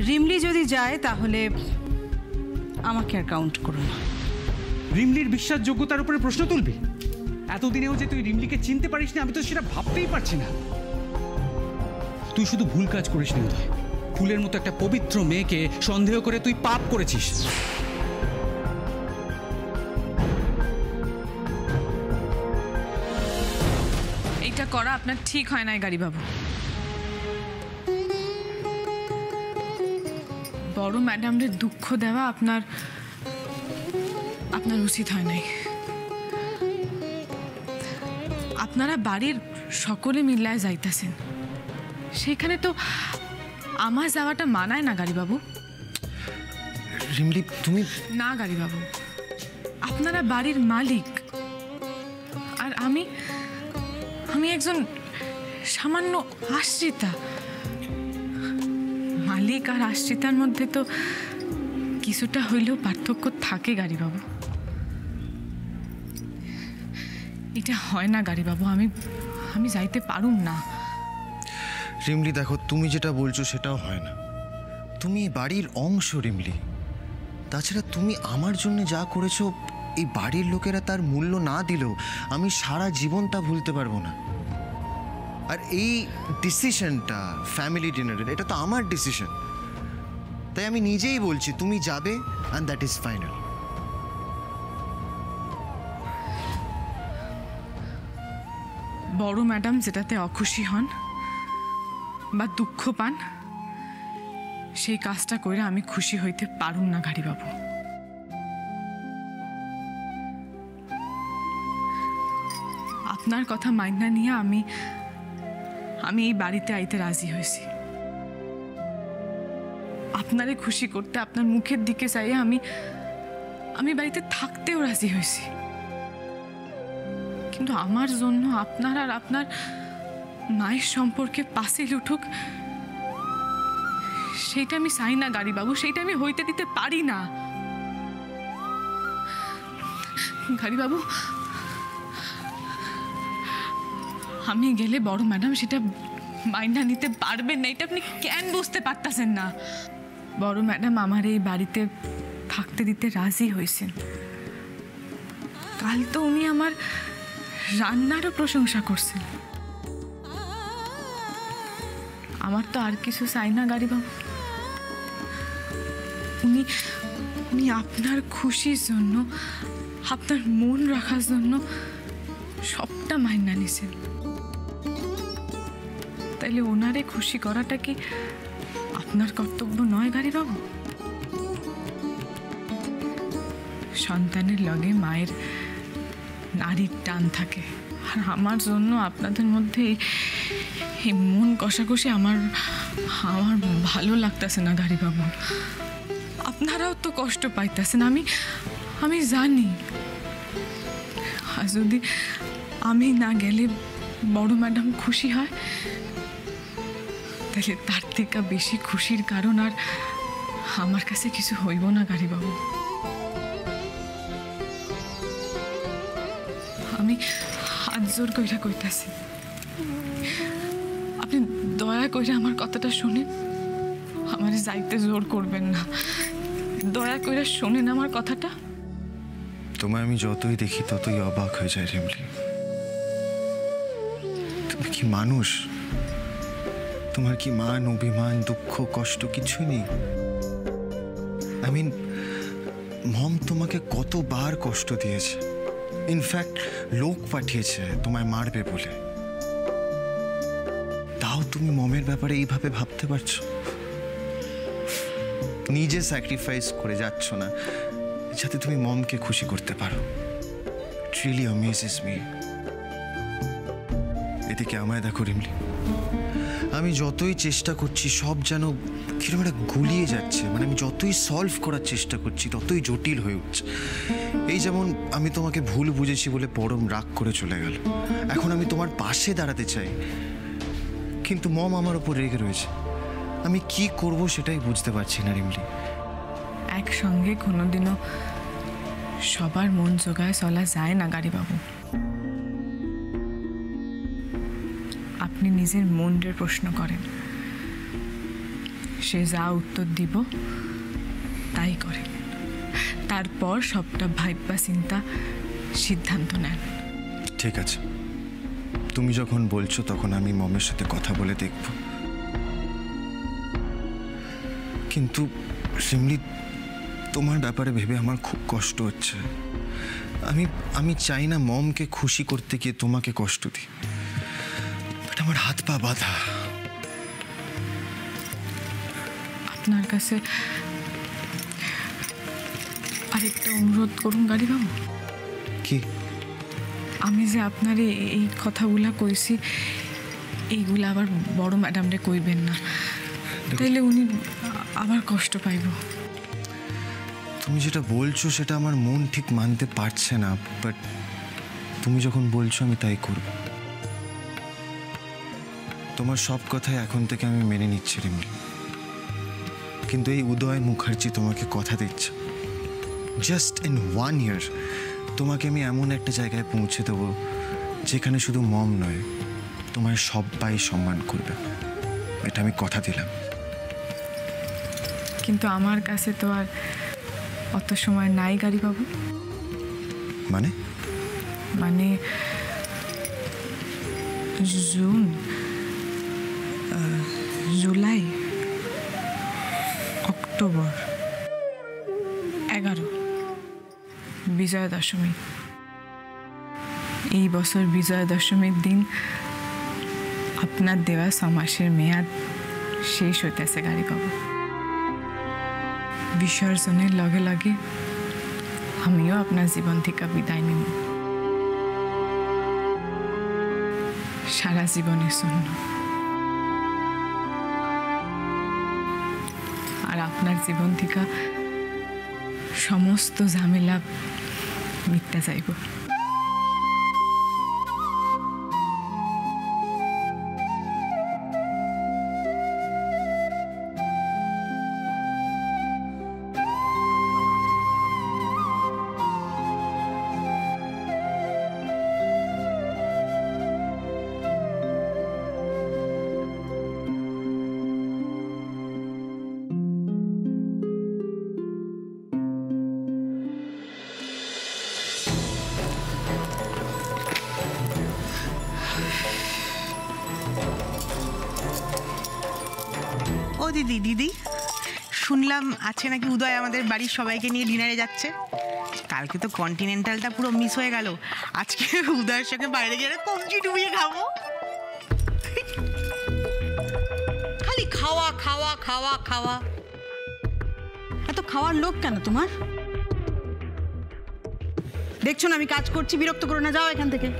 রিমলি যদি যায় তাহলে আমাকে আর কাউন্ট করো না। রিমলির বিশ্বাসযোগ্যতার উপরে প্রশ্ন তুলবি? এতদিনেও যে তুই রিমলিকে চিনতে পারিস না, আমি তো সেটা ভাবতেই পারছি না। তুই শুধু ভুল কাজ করিস নি উদয়, ফুলের মতো একটা পবিত্র মেয়েকে সন্দেহ করে তুই পাপ করেছিস। এইটা করা আপনার ঠিক হয় নাই গাড়ি বাবু। বড় ম্যাডামদের দুঃখ দেওয়া আপনার উচিত হয় নাই। আপনারা বাড়ির সকলে মিল্লায় যাইতেছেন, সেখানে তো আমার যাওয়াটা মানায় না গাড়ি বাবু। রিমলি তুমি না গাড়ি বাবু, আপনারা বাড়ির মালিক আর আমি একজন সামান্য আশ্রিতা। মালিক আর আশ্রিতার মধ্যে তো কিছুটা হইলেও পার্থক্য থাকে গাড়ি বাবু। এটা হয় না গাড়ি বাবু, আমি যাইতে পারুম না। রিমলি দেখো, তুমি যেটা বলছো সেটাও হয় না। তুমি বাড়ির অংশ রিমলি। তাছাড়া তুমি আমার জন্য যা করেছো, এই বাড়ির লোকেরা তার মূল্য না দিলেও আমি সারা জীবন তা ভুলতে পারবো না। আর এই ডিসিশনটা ফ্যামিলি ডিনারের, এটা তো আমার ডিসিশন। তাই আমি নিজেই বলছি তুমি যাবে, অ্যান্ড দ্যাট ইজ ফাইনাল। বড় ম্যাডাম যেটাতে অখুশি হন বা দুঃখ পান, সেই কাজটা করে আমি খুশি হইতে পারুম না গাড়ি বাবু। আপনার কথা মাইনা নিয়ে আমি এই বাড়িতে আইতে রাজি হয়েছি। আপনারে খুশি করতে, আপনার মুখের দিকে চাইয়ে আমি বাড়িতে থাকতেও রাজি হয়েছি। কিন্তু আমার জন্য আপনার আর আপনার মায়ের সম্পর্কে পাশে উঠুক, সেইটা আমি চাই না গাড়ি বাবু, সেইটা আমি হইতে দিতে পারি না গাড়ি বাবু। আমি গেলে বড় ম্যাডাম সেটা মাইনা নিতে পারবেন না, এটা আপনি কেন বুঝতে পারতেছেন না? বড় ম্যাডাম আমার এই বাড়িতে থাকতে দিতে রাজি হয়েছেন। কাল তো উনি আমার রান্নারও প্রশংসা করছেন। আমার তো আর কিছু চাই না গাড়ি বাবু। উনি আপনার খুশির জন্য, আপনার মন রাখার জন্য সবটা মাইনা নিছেন। তাইলে ওনারে খুশি করাটা কি আপনার কর্তব্য নয় গাড়ি বাবু? সন্তানের লগে মায়ের নারীর টান থাকে, আর আমার জন্য আপনাদের মধ্যে এই মন কষাকষি আমার ভালো লাগতেছে না গাড়ি বাবু। আপনারাও তো কষ্ট পাইতেছেন, আমি জানি। আর যদি আমি না গেলে বড় ম্যাডাম খুশি হয়, তাহলে তার থেকে বেশি খুশির কারণ আর আমার কাছে কিছু হইব না গাড়ি বাবু। আমি হাত জোর কইরা কইতাছি, আপনি দয়া কইরা আমার কথাটা শুনেন। আমার যাইতে জোর করবেন না, দয়া কইরা শোনেন আমার কথাটা। তোমায় আমি যতই দেখি ততই অবাক হয়ে যায় রিমলি। তুমি কি মানুষ? তোমার কি মান, অভিমান, দুঃখ, কষ্ট কিছুই নেই? আই মিন, মম তোমাকে কতবার কষ্ট দিয়েছে, ইনফ্যাক্ট লোক পাঠিয়েছে তোমায় মারবে বলে। তাও তুমি মমের ব্যাপারে এইভাবে ভাবতে পারছো? নিজে স্যাক্রিফাইস করে যাচ্ছ না যাতে তুমি মমকে খুশি করতে পারো। It really amazes me. এদিকে আমায় দেখো রিমলি, আমি যতই চেষ্টা করছি সব যেন কিরকম একটা গুলিয়ে যাচ্ছে। মানে আমি যতই সলভ করার চেষ্টা করছি ততই জটিল হয়ে উঠছে। এই যেমন আমি তোমাকে ভুল বুঝেছি বলে পরম রাগ করে চলে গেল। এখন আমি তোমার পাশে দাঁড়াতে চাই, কিন্তু মম আমার উপর রেগে রয়েছে। আমি কি করব সেটাই বুঝতে পারছি না রিমলি। একসঙ্গে কোনোদিনও সবার মন জোগায় চলা যায় না গাড়ি বাবু। আপনি নিজের মনের প্রশ্ন করেন, সে যা উত্তর দিব তাই করেন, তারপর সবটা ভাইবা চিন্তা সিদ্ধান্ত নেন। ঠিক আছে, তুমি যখন বলছো তখন আমি মমের সাথে কথা বলে দেখব। কিন্তু শিমলি, তোমার ব্যাপারে ভেবে আমার খুব কষ্ট হচ্ছে। আমি চাই না মমকে খুশি করতে গিয়ে তোমাকে কষ্ট দিই, বাট আমার হাত পা বাঁধা। আপনার কাছে আরেকটা অনুরোধ করুন গাড়ি বাবু। কি? আমি যে আপনার এই কথাগুলা কইছি, এইগুলা আবার বড় ম্যাডামরে কইবেন না, তাইলে উনি আবার কষ্ট পাইব। তুমি যেটা বলছো সেটা আমার মন ঠিক মানতে পারছে না, বাট তুমি যখন বলছো আমি তাই করব। তোমার সব কথাই এখন থেকে আমি মেনে নিচ্ছি রিমলি, কিন্তু এই উদয় মুখার্জি তোমাকে কথা দিচ্ছে, জাস্ট ইন 1 year তোমাকে আমি এমন একটা জায়গায় পৌঁছে দেবো যেখানে শুধু মম নয়, তোমার সবাই সম্মান করবে। এটা আমি কথা দিলাম। কিন্তু আমার কাছে তো আর অত সময় নাই গাড়ি বাবু। মানে? মানে জুন, জুলাই, অক্টোবর 11 বিজয়া দশমী। এই বছর বিজয়া দশমীর দিন আপনার দেওয়া 6 মাসের মেয়াদ শেষ হইতেছে গাড়ি বাবু। বিসর্জনের লগে লগে আমিও আপনার জীবন থেকে বিদায় নেব, সারা জীবনের জন্য। আর আপনার জীবন থেকে সমস্ত ঝামেলা মিটতে যাইব। ও দিদি, দিদি শুনলাম আজকে নাকি উদয় আমাদের বাড়ির সবাইকে নিয়ে ডিনারে যাচ্ছে। কালকে তো কন্টিনেন্টালটা পুরো মিস হয়ে গেল, আজকে উদয়ের সঙ্গে বাইরে গিয়ে কমচি ডুবিয়ে খাবো। খালি খাওয়া খাওয়া খাওয়া খাওয়া। এত খাওয়ার লোভ কেন তোমার? দেখছো না আমি কাজ করছি, বিরক্ত করো না, যাও এখান থেকে।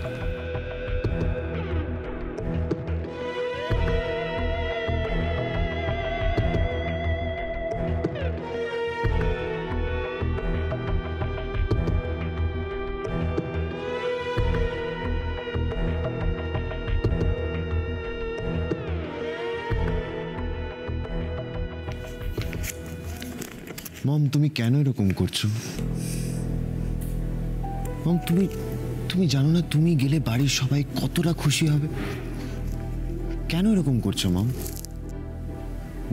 মম, তুমি কেন এরকম করছো? মম, তুমি জানো না তুমি গেলে বাড়ির সবাই কতটা খুশি হবে? কেন এরকম করছো মম?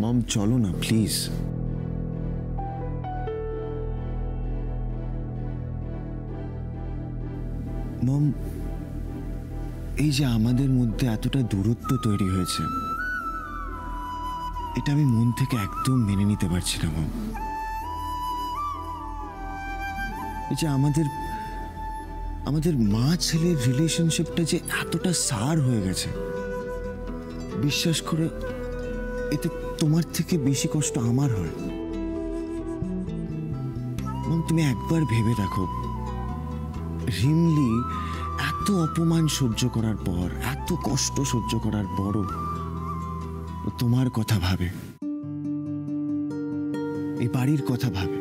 মম চলো না প্লিজ। মম, এই যে আমাদের মধ্যে এতটা দূরত্ব তৈরি হয়েছে, এটা আমি মন থেকে একদম মেনে নিতে পারছি না মম। এই যে আমাদের মা ছেলের রিলেশনশিপটা যে এতটা সার হয়ে গেছে, বিশ্বাস করে এতে তোমার থেকে বেশি কষ্ট আমার হয়। মম, তুমি একবার ভেবে দেখো, রিমলি এত অপমান সহ্য করার পর, এত কষ্ট সহ্য করার পরও তোমার কথা ভাবে, এই বাড়ির কথা ভাবে।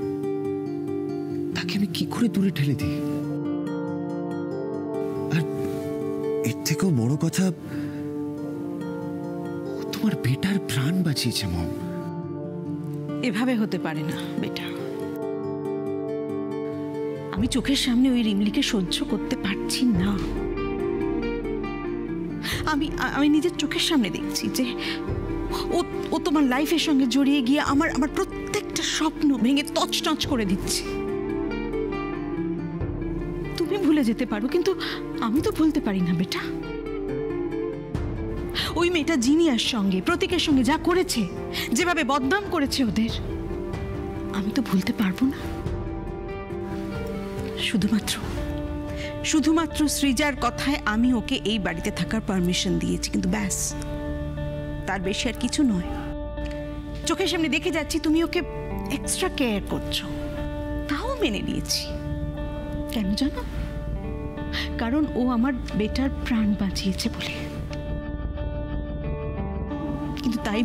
তাকে আমি কি করে দূরে ঠেলে দিই? আর এর থেকেও বড় কথা, তোমার বেটার প্রাণ বাঁচিয়েছে মম। এভাবে হতে পারে না বেটা। আমি চোখের সামনে ওই রিমলিকে সহ্য করতে পারছি না। আমি নিজের চোখের সামনে দেখছি যে ও তোমার লাইফের সঙ্গে জড়িয়ে গিয়ে আমার আমার প্রত্যেকটা স্বপ্ন ভেঙে তছনছ করে দিচ্ছে। তুমি ভুলে যেতে পারো, কিন্তু আমি তো ভুলতে পারি না বেটা। ওই মেয়েটা জিনিয়ার সঙ্গে, প্রতীকের সঙ্গে যা করেছে, যেভাবে বদনাম করেছে ওদের, আমি তো ভুলতে পারবো না। শুধুমাত্র সৃজার কথায় আমি ওকে এই বাড়িতে থাকার পারমিশন দিয়েছি, কিন্তু ব্যাস, তার বেশি আর কিছু নয়। চোখের সামনে দেখে যাচ্ছি তুমি ওকে এক্সট্রা কেয়ার করছো, তাও মেনে নিয়েছি। কেন জানো? কারণ ও আমার বেটার প্রাণ বাঁচিয়েছে বলে। কিন্তু তাই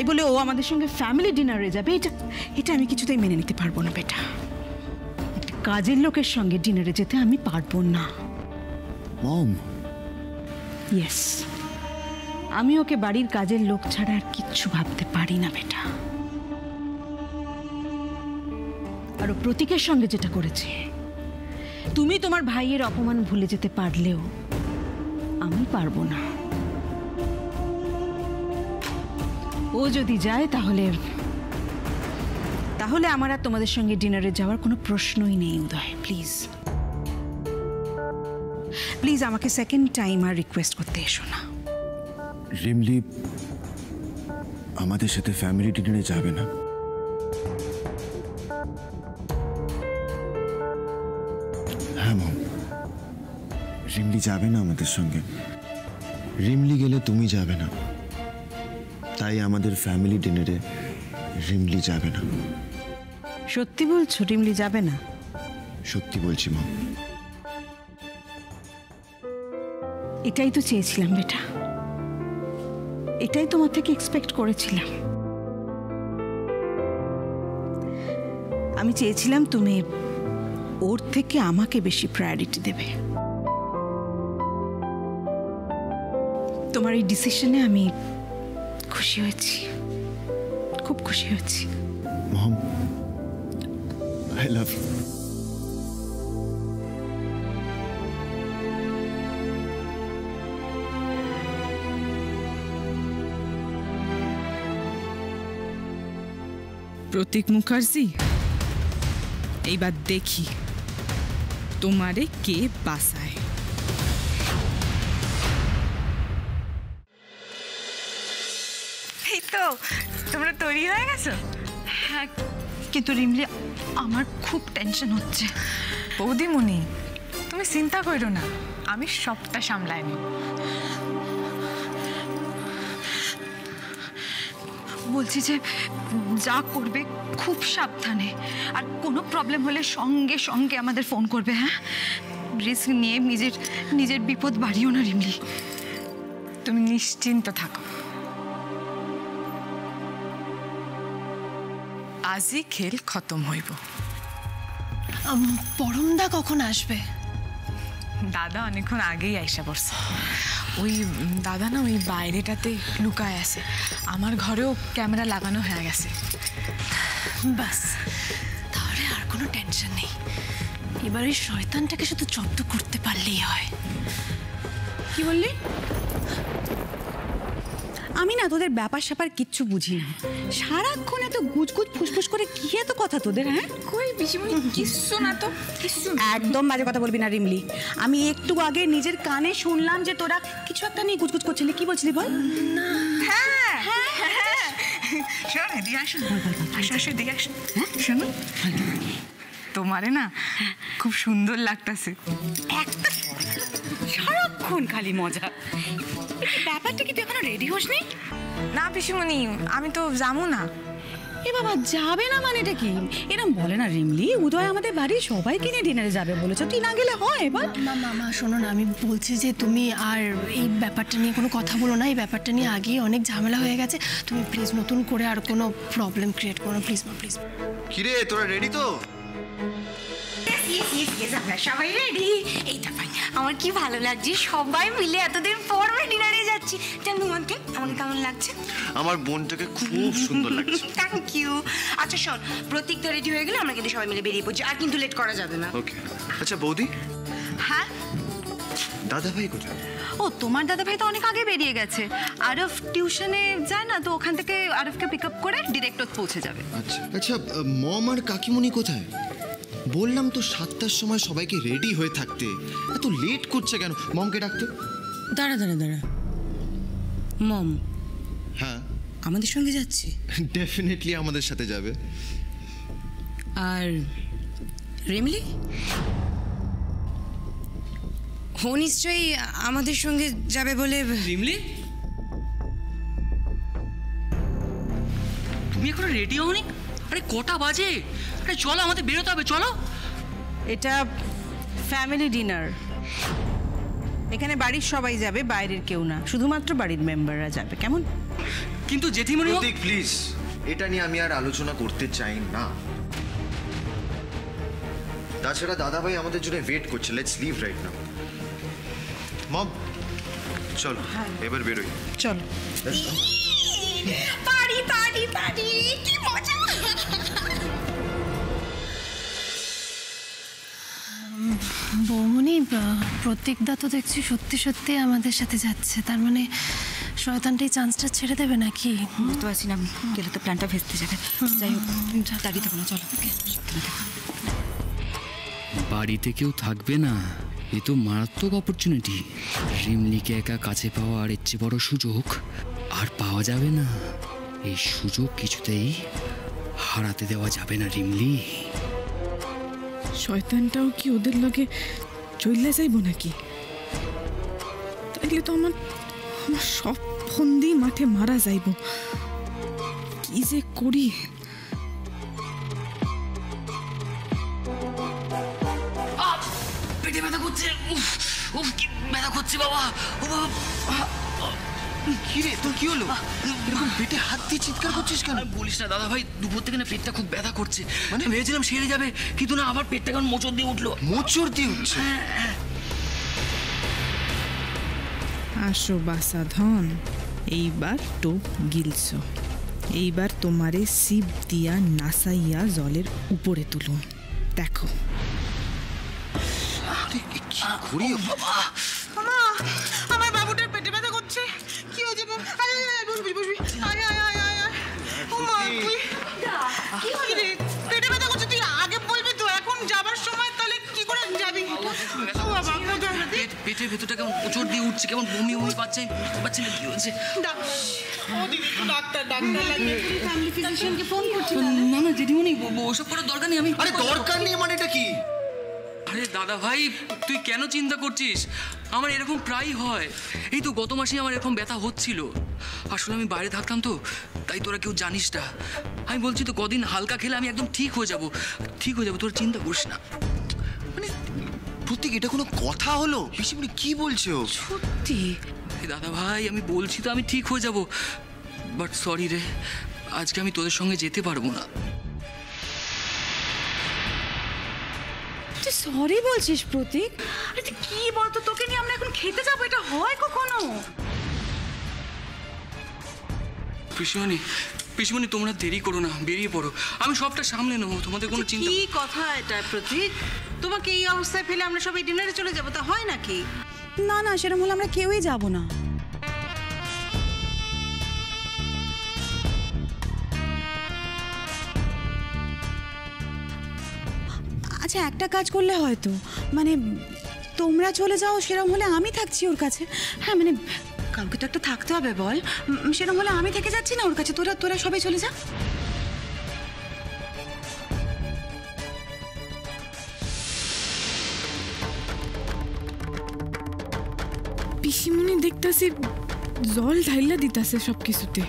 বলে ও আমাদের সঙ্গে ফ্যামিলি ডিনারে যাবে, এটা আমি কিছুতেই মেনে নিতে পারবো না বেটা। কাজের লোকের সঙ্গে ডিনারে যেতে আমি পারবো না। মম, ইয়েস, আমি ওকে বাড়ির কাজের লোক ছাড়া আর কিচ্ছু ভাবতে পারি না বেটা। আর ও প্রতীকের সঙ্গে যেটা করেছে, তুমি তোমার ভাইয়ের অপমান ভুলে যেতে পারলেও আমি পারবো না। ও যদি যায় তাহলে আমার আর তোমাদের সঙ্গে ডিনারে যাওয়ার কোনো প্রশ্নই নেই। উদয়, প্লিজ আমাকে সেকেন্ড টাইম আর রিকোয়েস্ট করতে এসো না। রিমলি আমাদের সাথে ফ্যামিলি ডিনারে যাবে না। হ্যাঁ মম, রিমলি যাবে না আমাদের সঙ্গে। রিমলি গেলে তুমি যাবে না, তাই আমাদের ফ্যামিলি ডিনারে রিমলি যাবে না। সত্যি বলছো রিমলি যাবে না? সত্যি বলছি মম। এটাই তো চেয়েছিলাম বেটা, এটাই তোমার থেকে এক্সপেক্ট করেছিলাম। আমি চেয়েছিলাম তুমি ওর থেকে আমাকে বেশি প্রায়োরিটি দেবে। তোমার এই ডিসিশনে আমি খুশি হয়েছি, খুব খুশি হয়েছি। মম, I love you. প্রতীক মুখার্জি, এইবার দেখি তোমারে কে বাঁচায়। এই তো, তোমরা তৈরি হয়ে গেছো? হ্যাঁ, কিন্তু রিমলি আমার খুব টেনশন হচ্ছে। বৌদিমণি, তুমি চিন্তা করো না, আমি সবটা সামলাই নি। বলছি যে যা করবে খুব সাবধানে, আর কোনো প্রবলেম হলে সঙ্গে সঙ্গে আমাদের ফোন করবে। হ্যাঁ, রিস্ক নিয়ে নিজের বিপদ বাড়িও না রিমলি। তুমি নিশ্চিন্ত থাকো, আজই খেল খতম হইব। পরমদা কখন আসবে? দাদা অনেকক্ষণ আগেই আইসা পড়ছে। ওই দাদা না ওই বাইরেটাতে লুকায় আছে, আমার ঘরেও ক্যামেরা লাগানো হয়ে গেছে। বাস, তাহলে আর কোনো টেনশন নেই। এবার ওই শয়তানটাকে শুধু জব্দ করতে পারলেই হয়। কি বললি? আমি না তোদের ব্যাপার স্যাপার কিচ্ছু বুঝি না। সারাক্ষণ এত গুজগুজ ফুসফুস করে কি এত কথা তোদের? হ্যাঁ, কই পিসিমণি, কিচ্ছু না তো, কিচ্ছু। একদম বাজে কথা বলবি না রিমলি। আমি একটু আগে নিজের কানে শুনলাম যে তোরা কিছু একটা নিয়ে গুজগুজ করছিলি। কি বলছিলি বল? হ্যাঁ, শোন, এদিকে আসুন, আসো এদিকে আসুন। শোনো, তোমারে না খুব সুন্দর লাগতেছে। একটা সারাক্ষণ খালি মজা। ব্যাপারটা কি তুই এখনো রেডি হসনি? না পিসিমণি, আমি তো যাবো না। এ বাবা, যাবে না মানেটা কি? এরম বলে না রিমলি। উদয় আমাদের বাড়ি সবাইকে নিয়ে ডিনারে যাবে বলেছো, তুই না গেলে হয়? এবার মামা শোনো না, আমি বলছি যে তুমি আর এই ব্যাপারটা নিয়ে কোনো কথা বলো না। এই ব্যাপারটা নিয়ে আগেই অনেক ঝামেলা হয়ে গেছে। তুমি প্লিজ নতুন করে আর কোনো প্রবলেম ক্রিয়েট করো, প্লিজ মা, প্লিজ। কিরে, তোরা রেডি তো? আমরা সবাই রেডি। এইটা ভাই, আমার কি ভালো লাগছে, সবাই মিলে এতদিন পর ডিনারে যাচ্ছি। জানো আঙ্কেল, আমাকে কেমন লাগছে? আমার বোনটাকে খুব সুন্দর লাগছে। Thank you. আচ্ছা শোন, প্রতীকটা রেডি হয়ে গেলে আমরা কিন্তু সবাই মিলে বেরিয়ে পড়ছি, আর কিন্তু লেট করা যাবে না। ওকে। আচ্ছা বৌদি, হ্যাঁ, দাদা ভাই কোথায়? ও তোমার দাদা ভাই তো অনেক আগে বেরিয়ে গেছে। আরফ টিউশনে যায় না, তো ওখান থেকে আরফকে পিক আপ করে ডিরেক্ট পৌঁছে যাবে। আচ্ছা আচ্ছা, মম আর কাকিমণি কোথায়? বললাম তো 7টার সময় সবাইকে রেডি হয়ে থাকতে, এত লেট করছে কেন? মমকে ডাকতে। দাঁড়া দাঁড়া দাঁড়া, মম হ্যাঁ, আমাদের সঙ্গে যাচ্ছে? ডেফিনেটলি আমাদের সাথে যাবে। আর রিমলি? ও নিশ্চয়ই আমাদের সঙ্গে যাবে বলে। রিমলি, তুমি এখনো রেডি হওনি? আরে কটা বাজে? আরে চলো, আমাদের বেরোতে হবে, চলো। এটা ফ্যামিলি ডিনার, এখানে বাড়ির সবাই যাবে, বাইরের কেউ না, শুধুমাত্র বাড়ির মেম্বাররা যাবে, কেমন? কিন্তু জেঠিমণি, প্রতীক প্লিজ, এটা নিয়ে আমি আর আলোচনা করতে চাই না। তাছাড়া দাদাভাই আমাদের জন্য ওয়েট করছে। Let's leave right now. Mom চলো এবার বেরোই। চলো। পারি পারি পারি, কি মজা! বৌমনি, প্রত্যেকদা তো দেখছি সত্যি সত্যি আমাদের সাথে যাচ্ছে, তার মানে শয়তানটা এই চান্সটা ছেড়ে দেবে নাকি? বুঝতে পারছি না, গেলে তো প্ল্যানটা ভেস্তে যাবে। যাই হোক, দাঁড়িয়ে থাকো না, চলো। বাড়িতে কেউ থাকবে না, এ তো মারাত্মক অপরচুনিটি। রিমলিকে একা কাছে পাওয়া আর এর চেয়ে বড় সুযোগ আর পাওয়া যাবে না। এই সুযোগ কিছুতেই হারাতে দেওয়া যাবে না রিমলি। শয়তানটাও কি ওদের লগে চইলা যাইব নাকি? তাইলে তো আমার আমার সব ফন্দি মাঠে মারা যাইব। কি যে করি! পেটে ব্যথা করছে, উফ উফ, কি ব্যথা করছে বাবা! ও বাবা, কি রে, তোর কি হলো? এরকম পেটে হাত দিয়ে চিৎকার করছিস কেন? বলিস না দাদা ভাই, দুপুর থেকে না পেটটা খুব ব্যথা করছে। মানে ভেবেছিলাম সেরে যাবে, কিন্তু না, আবার পেটটা কেমন মোচড় দিয়ে উঠলো। মোচড় দিয়ে উঠছে? আসো বাসাধন, এইবার টোপ গিলছ, এইবার তোমারে সিপ দিয়া নাসাইয়া জলের উপরে তুলুন, দেখো। ঘুরি মা, আমার বাবুটার পেটে ব্যথা করছে। কি হয়েছে? আরে বসবি বসবি। আরে আয় আয় আয় আয়। ও মা, তুই কি হলি রে? পেটে ব্যথা করছে, তুই আগে বলবি তো, এখন যাবার সময় তাহলে কি করে যাবি? ও বাবা, পেটের ভেতরটা কেমন মোচড় দিয়ে উঠছে, কেমন বমি বমি পাচ্ছে, পাচ্ছি না কি হয়েছে। ডাক্তার লাগিয়ে ফ্যামিলি ফিজিশিয়ানকে ফোন করছি। না না জেঠিমণি, ওসব করার দরকার নেই। আমি আরে দরকার নেই মানে এটা কি? আরে দাদা ভাই, তুই কেন চিন্তা করছিস? আমার এরকম প্রায়ই হয়। এই তো গত মাসে আমার এরকম ব্যথা হচ্ছিল। আসলে আমি বাইরে থাকতাম তো, তাই তোরা কেউ জানিস না। আমি বলছি তো, কদিন হালকা খেলে আমি একদম ঠিক হয়ে যাব, ঠিক হয়ে যাবো, তোরা চিন্তা করিস না। মানে প্রতীক, এটা কোনো কথা হলো? পিসিমণি কি বলছো? সত্যি? দাদা ভাই, আমি বলছি তো আমি ঠিক হয়ে যাব, বাট সরি রে, আজকে আমি তোদের সঙ্গে যেতে পারবো না। তুই সরি বলছিস প্রতীক? আরে তুই কি বলতো, তোকে নিয়ে আমরা এখন খেতে যাবো, এটা হয় কখনো? পিসিমণি, পিসিমণি, তোমরা দেরি করো না, বেরিয়ে পড়ো, আমি সবটা সামলে নেবো, তোমাদের কোনো চিন্তা। কি কথা এটা প্রতীক? তোমাকে এই অবস্থায় ফেলে আমরা সবাই ডিনারে চলে যাবো, তা হয় নাকি? না না, সেরকম হলে আমরা কেউই যাব না। আচ্ছা, একটা কাজ করলে হয়তো, মানে তোমরা চলে যাও, সেরকম হলে আমি থাকছি ওর কাছে। হ্যাঁ, মানে কাউকে তো একটা থাকতে হবে, বল। সেরকম হলে আমি থেকে যাচ্ছি না ওর কাছে, তোরা তোরা সবাই চলে যা। পিসিমণি দেখতাছি জল ঢাইলা দিতাছে সব কিছুতে।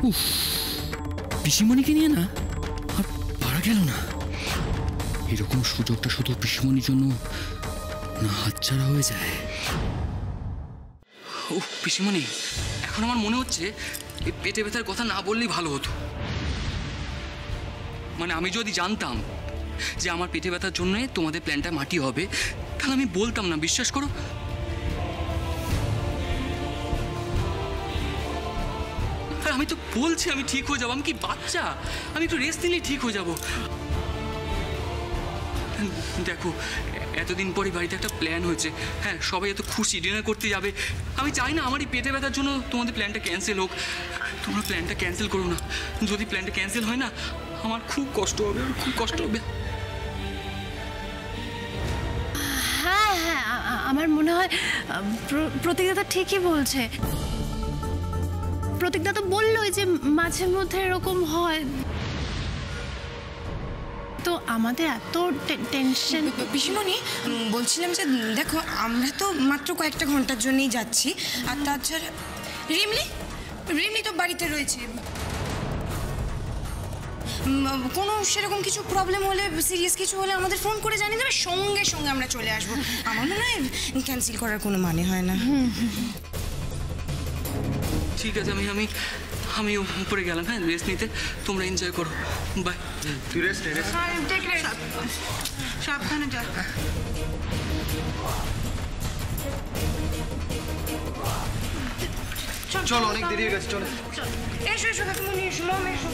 উফ, পিসিমণিকে নিয়ে না আর পারা গেল না। এরকম সুযোগটা শুধু পিসিমণির জন্য না হাতছাড়া হয়ে যায়। ও পিসিমণি, এখন আমার মনে হচ্ছে এই পেটে ব্যথার কথা না বললেই ভালো হতো। মানে আমি যদি জানতাম যে আমার পেটে ব্যথার জন্য তোমাদের প্ল্যানটা মাটি হবে, তাহলে আমি বলতাম না, বিশ্বাস করো। আমি তো বলছি আমি ঠিক হয়ে যাবো, আমি কি বাচ্চা? আমি একটু রেস্ট নিলেই ঠিক হয়ে যাবো। দেখো, এতদিন পরে বাড়িতে একটা প্ল্যান হয়েছে, হ্যাঁ সবাই এত খুশি, ডিনার করতে যাবে। আমি চাই না আমার এই পেটে ব্যথার জন্য তোমাদের প্ল্যানটা ক্যান্সেল হোক। তোমরা প্ল্যানটা ক্যান্সেল করো না। যদি প্ল্যানটা ক্যান্সেল হয় না, আমার খুব কষ্ট হবে, খুব কষ্ট হবে। হ্যাঁ হ্যাঁ, আমার মনে হয় প্রতীকদা তো ঠিকই বলছে। প্রতীকদা তো বললোই যে মাঝে মধ্যে এরকম হয়, তো আমাদের এত টেনশন। পিসিমণি, বলছিলাম যে দেখো আমরা তো মাত্র কয়েকটা ঘন্টার জন্যই যাচ্ছি, আর তাছাড়া রিমলি তো বাড়িতে রয়েছে। কোনো সেরকম কিছু প্রবলেম হলে, সিরিয়াস কিছু হলে আমাদের ফোন করে জানিয়ে দেবে, সঙ্গে সঙ্গে আমরা চলে আসবো। আমার মনে হয় ক্যান্সেল করার কোনো মানে হয় না। ঠিক আছে, আমি উপরে গেলাম, হ্যাঁ রেস্ট নিতে। তোমরা এনজয় করো, বাই। তুই রেস্ট নে। সাবধানে যা। চল, অনেক দেরি হয়ে গেছে, চলো। এসো কাকিমণি, এসো, এসো।